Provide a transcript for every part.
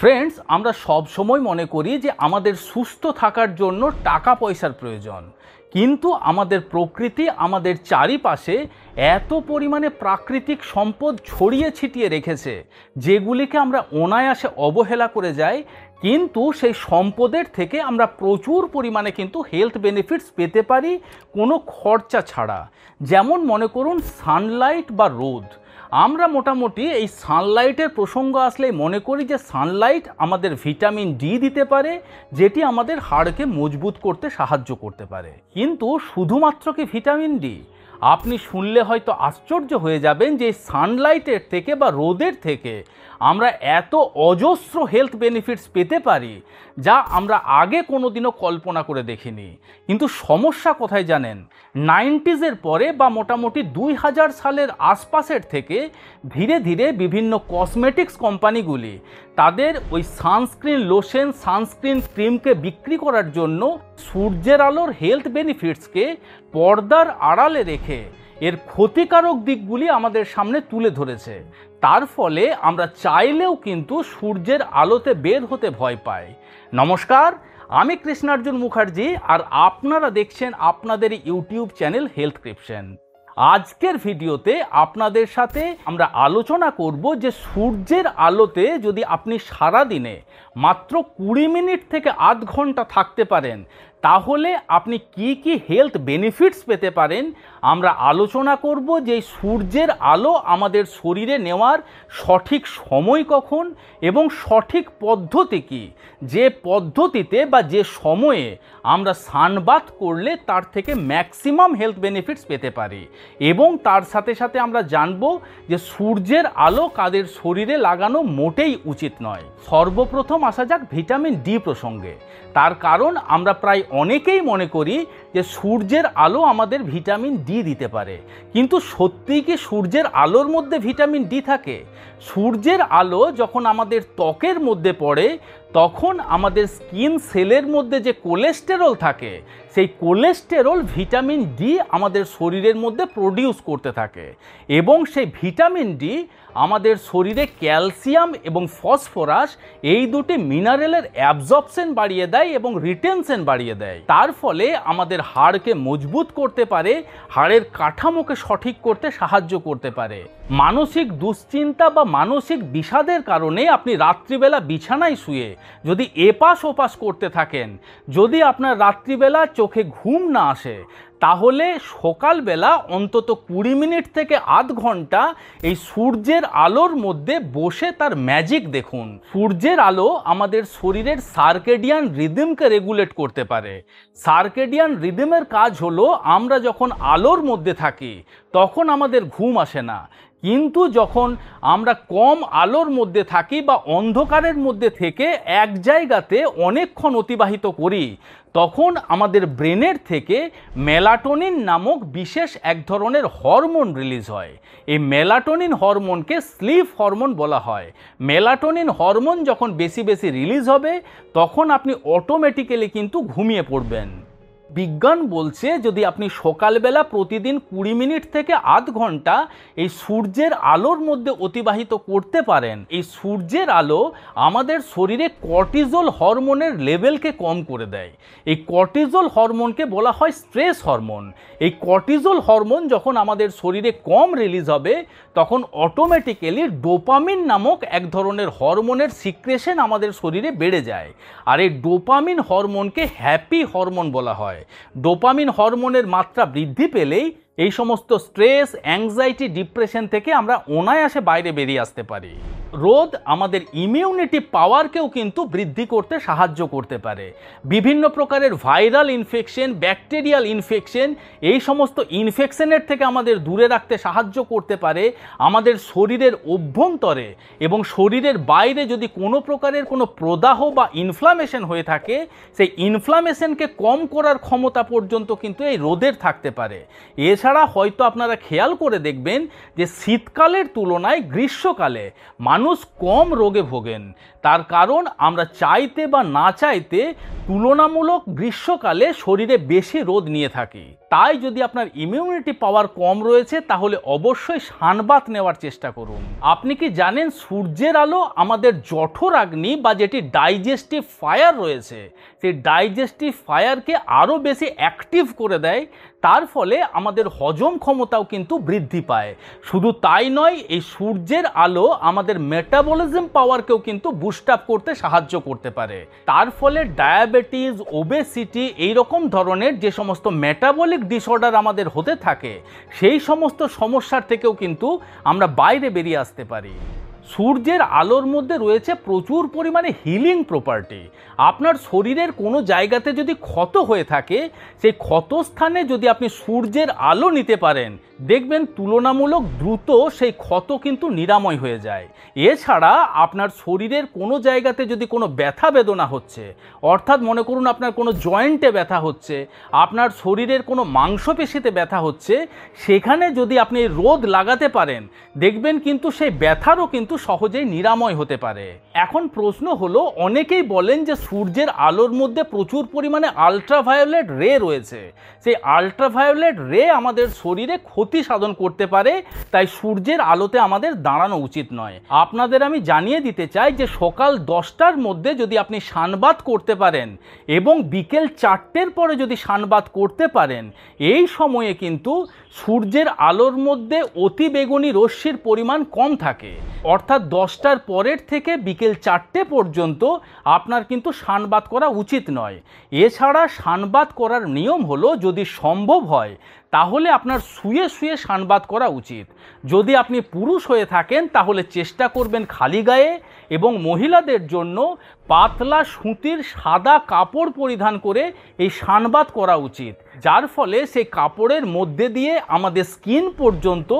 Friends, আমরা সব সময় মনে করি যে আমাদের সুস্থ থাকার জন্য টাকা পয়সার প্রয়োজন, কিন্তু আমাদের প্রকৃতি আমাদের চারিপাশে এত পরিমাণে প্রাকৃতিক সম্পদ ছড়িয়ে ছিটিয়ে রেখেছে যেগুলিকে আমরা অনায়াসে অবহেলা করে যাই। কিন্তু সেই সম্পদের থেকে আমরা প্রচুর পরিমাণে কিন্তু হেলথ বেনিফিটস পেতে পারি কোনো খরচা ছাড়া। যেমন মনে করুন সানলাইট বা রোদ। আমরা মোটামুটি এই সানলাইটের প্রসঙ্গ আসলেই মনে করি যে সানলাইট আমাদের ভিটামিন ডি দিতে পারে, যেটি আমাদের হাড়কে মজবুত করতে সাহায্য করতে পারে। কিন্তু শুধুমাত্র কি ভিটামিন ডি? আপনি শুনলে হয়তো আশ্চর্য হয়ে যাবেন যে সানলাইটের থেকে বা রোদের থেকে আমরা এত অজস্র হেলথ বেনিফিটস পেতে পারি যা আমরা আগে কোনোদিনও কল্পনা করে দেখিনি। কিন্তু সমস্যা কোথায় জানেন? 90s পরে বা মোটামুটি 2000 সালের আশপাশের থেকে ধীরে ধীরে বিভিন্ন কসমেটিক্স কোম্পানিগুলি তাদের ওই সানস্ক্রিন লোশন, সানস্ক্রিন ক্রিমকে বিক্রি করার জন্য সূর্যের আলোর হেলথ বেনিফিটসকে পর্দার আড়ালে রেখে এর ক্ষতিকারক দিকগুলি আমাদের সামনে তুলে ধরেছে। তার ফলে আমরা চাইলেও কিন্তু সূর্যের আলোতে বের হতে ভয় পাই। নমস্কার, আমি কৃষ্ণার্জুন মুখার্জি, আর আপনারা দেখছেন আপনাদের ইউটিউব চ্যানেল হেলথক্রিপশন। আজকের ভিডিওতে আপনাদের সাথে আমরা আলোচনা করব যে সূর্যের আলোতে যদি আপনি সারা দিনে মাত্র 20 মিনিট থেকে আধ ঘন্টা থাকতে পারেন তাহলে আপনি কি কি হেলথ বেনিফিটস পেতে পারেন। আমরা আলোচনা করব যে সূর্যের আলো আমাদের শরীরে নেওয়ার সঠিক সময় কখন এবং সঠিক পদ্ধতি কী, যে পদ্ধতিতে বা যে সময়ে আমরা সানবাথ করলে তার থেকে ম্যাক্সিমাম হেলথ বেনিফিটস পেতে পারি। এবং তার সাথে সাথে আমরা জানব যে সূর্যের আলো কাদের শরীরে লাগানো মোটেই উচিত নয়। সর্বপ্রথম আসা যাক ভিটামিন ডি প্রসঙ্গে। তার কারণ আমরা প্রায় অনেকেই মনে করি যে সূর্যের আলো আমাদের ভিটামিন ডি দিতে পারে, কিন্তু সত্যিই কি সূর্যের আলোর মধ্যে ভিটামিন ডি থাকে? সূর্যের আলো যখন আমাদের ত্বকের মধ্যে পড়ে তখন আমাদের স্কিন সেলের মধ্যে যে কোলেস্টেরল থাকে সেই কোলেস্টেরল ভিটামিন ডি আমাদের শরীরের মধ্যে প্রডিউস করতে থাকে, এবং সেই ভিটামিন ডি আমাদের শরীরে ক্যালসিয়াম এবং ফসফরাস এই দুটি মিনারেলের অ্যাবজর্পশন বাড়িয়ে দেয় এবং রিটেনশন বাড়িয়ে দেয়। তার ফলে আমাদের হাড়কে মজবুত করতে পারে, হাড়ের কাঠামোকে সঠিক করতে সাহায্য করতে পারে। মানসিক দুশ্চিন্তা বা মানসিক বিষাদের কারণে আপনি রাত্রিবেলা বিছানায় শুয়ে যদি এপাশ ওপাশ করতে থাকেন, যদি আপনার রাত্রিবেলা চোখে ঘুম না আসে, তাহলে সকালবেলা অন্তত 20 মিনিট থেকে আধ ঘন্টা এই সূর্যের আলোর মধ্যে বসে তার ম্যাজিক দেখুন। সূর্যের আলো আমাদের শরীরের সার্কেডিয়ান রিদমকে রেগুলেট করতে পারে। সার্কেডিয়ান রিদমের কাজ হলো আমরা যখন আলোর মধ্যে থাকি তখন আমাদের ঘুম আসে না, কিন্তু যখন আমরা কম আলোর মধ্যে থাকি বা অন্ধকারের মধ্যে থেকে এক জায়গাতে অনেকক্ষণ অতিবাহিত করি তখন আমাদের ব্রেনের থেকে মেলাটোনিন নামক বিশেষ এক ধরনের হরমোন রিলিজ হয়। এই মেলাটোনিন হরমোনকে স্লিপ হরমোন বলা হয়। মেলাটোনিন হরমোন যখন বেশি বেশি রিলিজ হবে তখন আপনি অটোমেটিক্যালি কিন্তু ঘুমিয়ে পড়বেন। বিজ্ঞান বলছে যদি আপনি সকালবেলা প্রতিদিন 20 মিনিট থেকে আধ ঘন্টা এই সূর্যের আলোর মধ্যে অতিবাহিত করতে পারেন, এই সূর্যের আলো আমাদের শরীরে কর্টিজল হরমোনের লেভেলকে কম করে দেয়। এই কর্টিজল হরমোনকে বলা হয় স্ট্রেস হরমোন। এই কর্টিজল হরমোন যখন আমাদের শরীরে কম রিলিজ হবে তখন অটোমেটিক্যালি ডোপামিন নামক এক ধরনের হরমোনের সিক্রেশন আমাদের শরীরে বেড়ে যায়, আর এই ডোপামিন হরমোনকে হ্যাপি হরমোন বলা হয়। ডোপামিন হরমোনের মাত্রা বৃদ্ধি পেলেই এই সমস্ত স্ট্রেস, অ্যাংজাইটি, ডিপ্রেশন থেকে আমরা অনায়াসে বাইরে বেরিয়ে আসতে পারি। রোদ আমাদের ইমিউনিটি পাওয়ারকেও কিন্তু বৃদ্ধি করতে সাহায্য করতে পারে। বিভিন্ন প্রকারের ভাইরাল ইনফেকশন, ব্যাকটেরিয়াল ইনফেকশন, এই সমস্ত ইনফেকশনের থেকে আমাদের দূরে রাখতে সাহায্য করতে পারে। আমাদের শরীরের অভ্যন্তরে এবং শরীরের বাইরে যদি কোনো প্রকারের কোনো প্রদাহ বা ইনফ্লামেশন হয়ে থাকে সেই ইনফ্লামেশনকে কম করার ক্ষমতা পর্যন্ত কিন্তু এই রোদের থাকতে পারে। এছাড়া হয়তো আপনারা খেয়াল করে দেখবেন যে শীতকালের তুলনায় গ্রীষ্মকালে মানুষ কম রোগে ভোগেন। তার কারণ আমরা চাইতে বা না চাইতে তুলনামূলক গ্রীষ্মকালে শরীরে বেশি রোদ নিয়ে থাকি। তাই যদি আপনার ইমিউনিটি পাওয়ার কম রয়েছে তাহলে অবশ্যই সানবাত নেওয়ার চেষ্টা করুন। আপনি কি জানেন সূর্যের আলো আমাদের জঠরাগ্নি বা যেটি ডাইজেস্টিভ ফায়ার রয়েছে সেই ডাইজেস্টিভ ফায়ারকে আরও বেশি অ্যাক্টিভ করে দেয়, তার ফলে আমাদের হজম ক্ষমতাও কিন্তু বৃদ্ধি পায়। শুধু তাই নয়, এই সূর্যের আলো আমাদের মেটাবলিজম পাওয়ারকেও কিন্তু বুস্ট আপ করতে সাহায্য করতে পারে। তার ফলে ডায়াবেটিস, ওবেসিটি এইরকম ধরনের যে সমস্ত মেটাবলিক ডিসঅর্ডার আমাদের হতে থাকে সেই সমস্ত সমস্যার থেকেও কিন্তু আমরা বাইরে বেরিয়ে আসতে পারি। সূর্যের আলোর মধ্যে রয়েছে প্রচুর পরিমাণে হিলিং প্রপার্টি। আপনার শরীরের কোনো জায়গাতে যদি ক্ষত হয়ে থাকে সেই ক্ষতস্থানে যদি আপনি সূর্যের আলো নিতে পারেন দেখবেন তুলনামূলক দ্রুত সেই ক্ষত কিন্তু নিরাময় হয়ে যায়। এছাড়া আপনার শরীরের কোনো জায়গাতে যদি কোনো ব্যথা বেদনা হচ্ছে, অর্থাৎ মনে করুন আপনার কোনো জয়েন্টে ব্যথা হচ্ছে, আপনার শরীরের কোনো মাংসপেশিতে ব্যথা হচ্ছে, সেখানে যদি আপনি রোদ লাগাতে পারেন দেখবেন কিন্তু সেই ব্যথারও কিন্তু সহজেই নিরাময় হতে পারে। এখন প্রশ্ন হলো, অনেকেই বলেন যে সূর্যের আলোর মধ্যে প্রচুর পরিমাণে আল্ট্রাভায়োলেট রে রয়েছে, সেই আল্ট্রাভায়োলেট রে আমাদের শরীরে ক্ষতি সাধন করতে পারে, তাই সূর্যের আলোতে আমাদের দাঁড়ানো উচিত নয়। আপনাদের আমি জানিয়ে দিতে চাই যে সকাল 10টার মধ্যে যদি আপনি সানবাত করতে পারেন এবং বিকেল 4টের পরে যদি সানবাত করতে পারেন, এই সময়ে কিন্তু সূর্যের আলোর মধ্যে অতি বেগুনি রশ্মির পরিমাণ কম থাকে। অর্থাৎ 10টার পরের থেকে বিকেল 4টে পর্যন্ত আপনার কিন্তু সানবাত করা উচিত নয়। এছাড়া সানবাত করার নিয়ম হলো, যদি সম্ভব হয় তাহলে আপনার শুয়ে শুয়ে সানবাত করা উচিত। যদি আপনি পুরুষ হয়ে থাকেন তাহলে চেষ্টা করবেন খালি গায়ে, এবং মহিলাদের জন্য পাতলা সুতির সাদা কাপড় পরিধান করে এই সানবাত করা উচিত, যার ফলে সেই কাপড়ের মধ্যে দিয়ে আমাদের স্কিন পর্যন্ত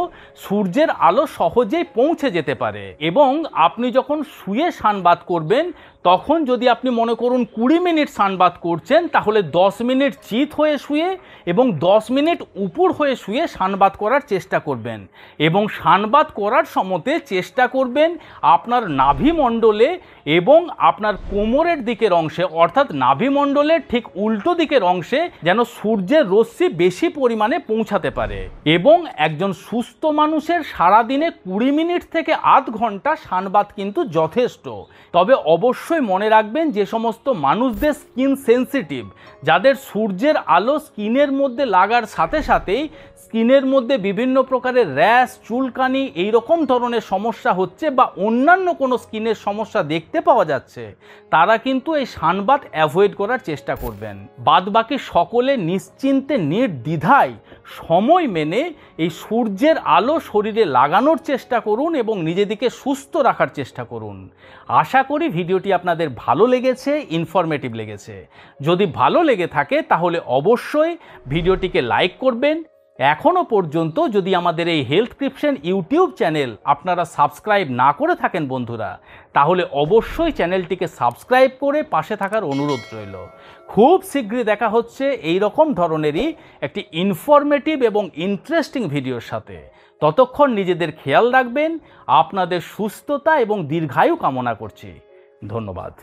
সূর্যের আলো সহজেই পৌঁছে যেতে পারে। এবং আপনি যখন শুয়ে সানবাত করবেন তখন যদি আপনি মনে করুন 20 মিনিট সানবাত করছেন তাহলে 10 মিনিট চিত হয়ে শুয়ে এবং 10 মিনিট উপর হয়ে শুয়ে সানবাত করার চেষ্টা করবেন। এবং সানবাত করার সময়তে চেষ্টা করবেন আপনার নাভিমণ্ডলে এবং আপনার কোমরের দিকের অংশে, অর্থাৎ নাভিমণ্ডলের ঠিক উল্টো দিকের অংশে যেন সূর্যের রশ্মি বেশি পরিমাণে পৌঁছাতে পারে। এবং একজন সুস্থ মানুষের সারাদিনে 20 মিনিট থেকে আধ ঘন্টা সানবাত কিন্তু যথেষ্ট। তবে অবশ্যই মনে রাখবেন, যে সমস্ত মানুষদের স্কিন সেন্সিটিভ, যাদের সূর্যের আলো স্কিনের মধ্যে লাগার সাথে সাথেই স্কিনের মধ্যে বিভিন্ন প্রকারের র্যাশ, চুলকানি এই রকম ধরনের সমস্যা হচ্ছে বা অন্যান্য কোনো স্কিনের সমস্যা দেখতে পাওয়া যাচ্ছে, তারা কিন্তু এই সানবাত অ্যাভয়েড করার চেষ্টা করবেন। বাদবাকি সকলে নিশ্চিন্তে নির্দ্বিধায় সময় মেনে এই সূর্যের আলো শরীরে লাগানোর চেষ্টা করুন এবং নিজেদেরকে সুস্থ রাখার চেষ্টা করুন। আশা করি ভিডিওটি আপনাদের ভালো লেগেছে, ইনফরমেটিভ লেগেছে। যদি ভালো লেগে থাকে তাহলে অবশ্যই ভিডিওটিকে লাইক করবেন। এখনও পর্যন্ত যদি আমাদের এই হেলথক্রিপশন ইউটিউব চ্যানেল আপনারা সাবস্ক্রাইব না করে থাকেন বন্ধুরা, তাহলে অবশ্যই চ্যানেলটিকে সাবস্ক্রাইব করে পাশে থাকার অনুরোধ রইল। খুব শীঘ্রই দেখা হচ্ছে এই রকম ধরনেরই একটি ইনফরমেটিভ এবং ইন্টারেস্টিং ভিডিওর সাথে। ততক্ষণ নিজেদের খেয়াল রাখবেন। আপনাদের সুস্থতা এবং দীর্ঘায়ু কামনা করছি। ধন্যবাদ।